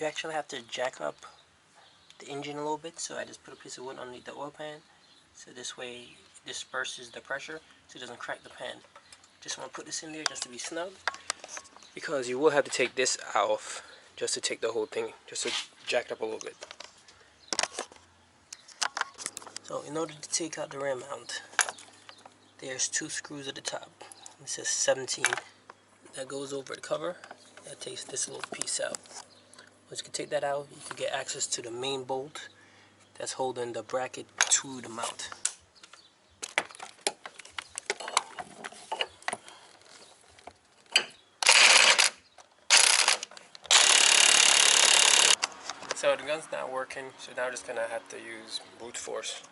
you actually have to jack up the engine a little bit. So I just put a piece of wood underneath the oil pan, so this way it disperses the pressure so it doesn't crack the pan. Just want to put this in there just to be snug, because you will have to take this off just to take the whole thing, just to jack it up a little bit. So in order to take out the ram mount, there's 2 screws at the top. It says 17. That goes over the cover. That takes this little piece out. Once you can take that out, you can get access to the main bolt that's holding the bracket to the mount. So the gun's not working, so now we're just gonna have to use brute force.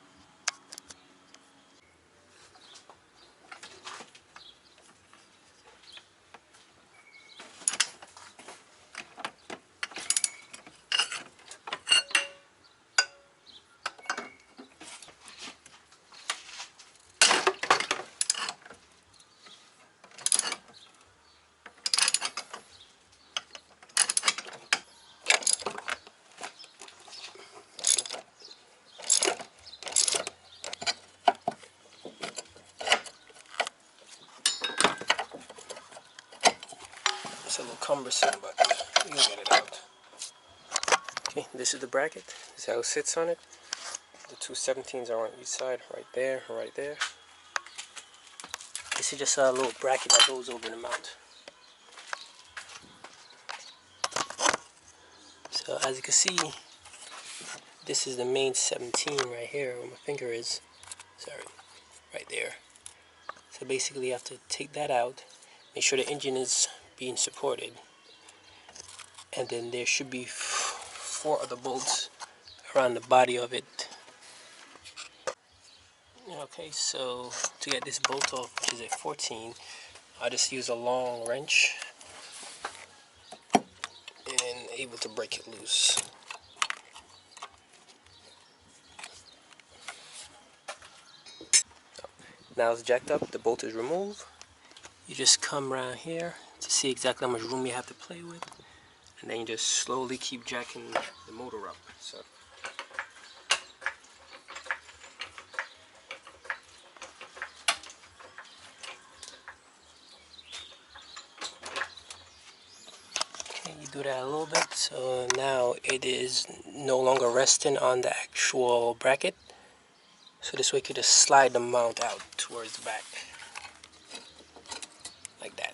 It's a little cumbersome, but you can get it out. Okay, this is the bracket. This is how it sits on it. The 2 17s are on each side, right there, right there. This is just a little bracket that goes over the mount. So as you can see, this is the main 17 right here where my finger is. Sorry, right there. So basically you have to take that out, make sure the engine is being supported, and then there should be 4 other bolts around the body of it. Okay, so to get this bolt off, which is a 14, I just use a long wrench and able to break it loose. Now it's jacked up, the bolt is removed. You just come around here to see exactly how much room you have to play with, and then you just slowly keep jacking the motor up. So okay, you do that a little bit, so now it is no longer resting on the actual bracket. So this way you can just slide the mount out towards the back. Like that.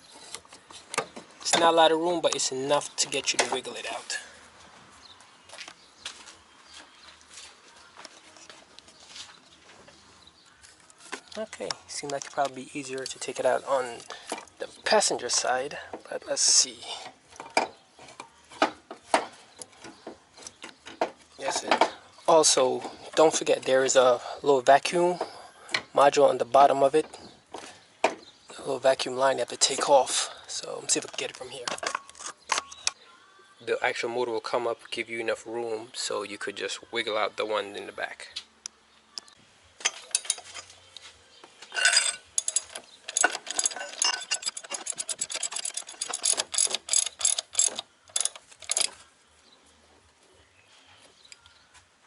It's not a lot of room, but it's enough to get you to wiggle it out. Okay, seems like it'd probably be easier to take it out on the passenger side, but let's see. Yes, also, don't forget there is a little vacuum module on the bottom of it. A little vacuum line you have to take off. So let's see if I can get it from here. The actual motor will come up, give you enough room so you could just wiggle out the one in the back.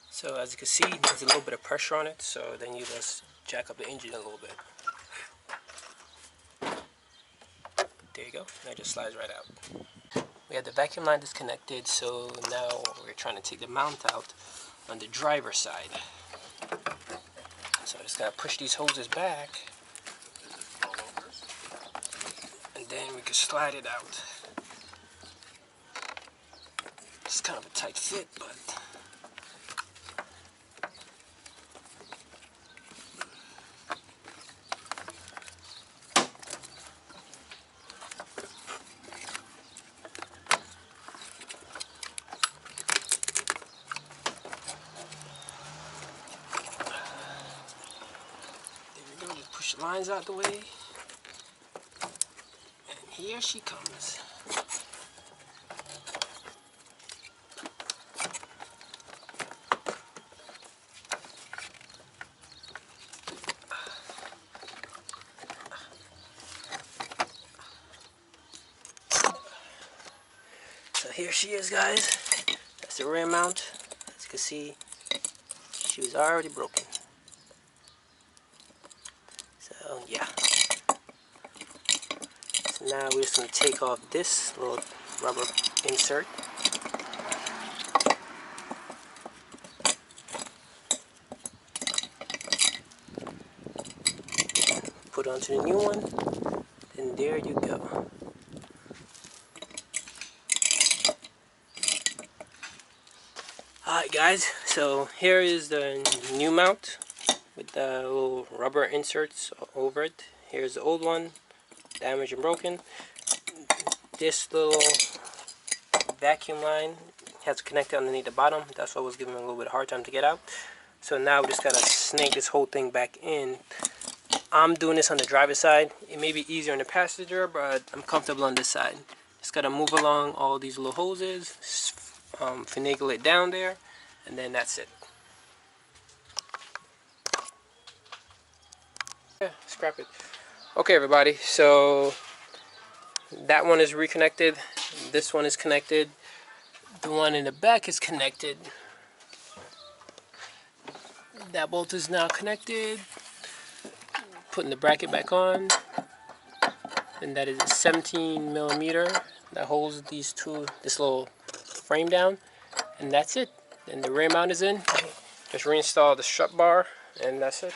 So as you can see, there's a little bit of pressure on it, so then you just jack up the engine a little bit. There you go, that just slides right out. We have the vacuum line disconnected, so now we're trying to take the mount out on the driver's side. So I just gotta push these hoses back, and then we can slide it out. It's kind of a tight fit, but push the lines out the way, and here she comes. So here she is, guys. That's the rear mount. As you can see, she was already broken. So yeah. So now we're just going to take off this little rubber insert. Put onto the new one. And there you go. Alright guys, so here is the new mount with the little rubber inserts over it. Here's the old one, damaged and broken. This little vacuum line has to connect it underneath the bottom. That's what was giving me a little bit of a hard time to get out. So now we just gotta snake this whole thing back in. I'm doing this on the driver's side. It may be easier on the passenger, but I'm comfortable on this side. Just gotta move along all these little hoses, finagle it down there, and then that's it. Yeah, scrap it. Okay everybody, so that one is reconnected. This one is connected. The one in the back is connected. That bolt is now connected. Putting the bracket back on. And that is a 17 millimeter that holds these two, this little frame down. And that's it. And the rear mount is in. Just reinstall the strut bar, and that's it.